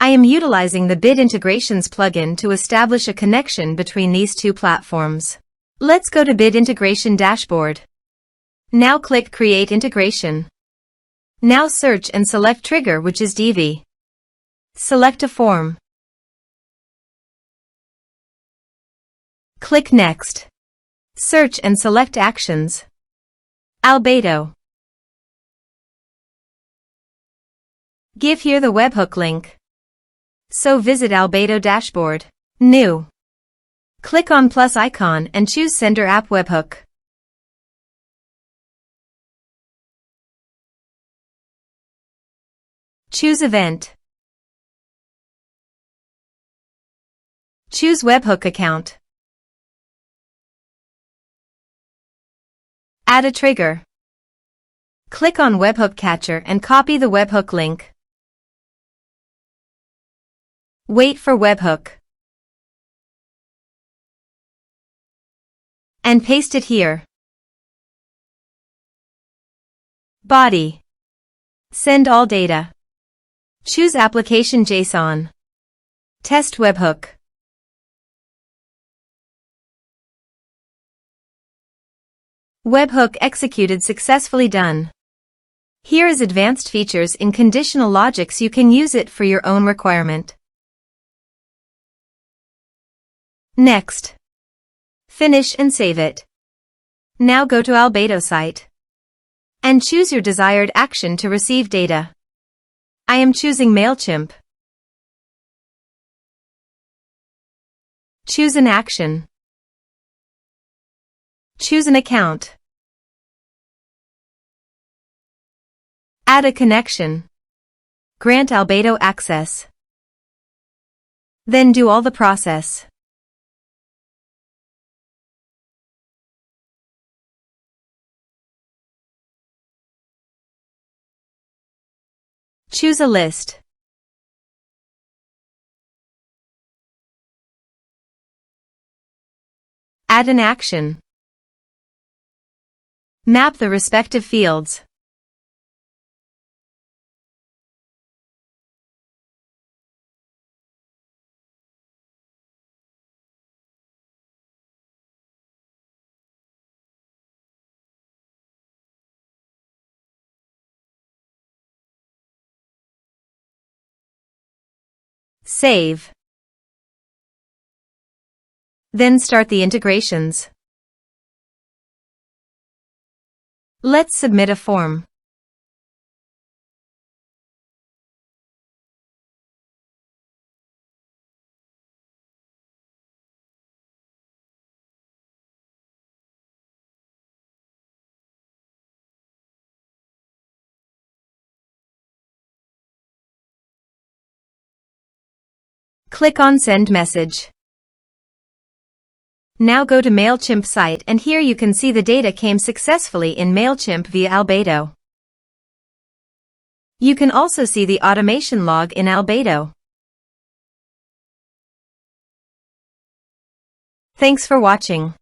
I am utilizing the Bit Integrations plugin to establish a connection between these two platforms. Let's go to Bit Integration Dashboard. Now click Create Integration. Now search and select Trigger, which is Divi. Select a form. Click Next. Search and select Actions. Albato. Give here the webhook link. So visit Albato dashboard. New. Click on plus icon and choose Sender App Webhook. Choose Event. Choose Webhook Account. Add a trigger. Click on Webhook Catcher and copy the webhook link. Wait for webhook. And paste it here. Body. Send all data. Choose Application JSON. Test webhook. Webhook executed successfully. Done. Here is advanced features in conditional logics. You can use it for your own requirement. Next. Finish and save it. Now go to Albato site. And choose your desired action to receive data. I am choosing MailChimp. Choose an action. Choose an account. Add a connection. Grant Albato access. Then do all the process. Choose a list. Add an action. Map the respective fields. Save. Then start the integrations. Let's submit a form. Click on Send Message. Now go to MailChimp site, and here you can see the data came successfully in MailChimp via Albato. You can also see the automation log in Albato. Thanks for watching.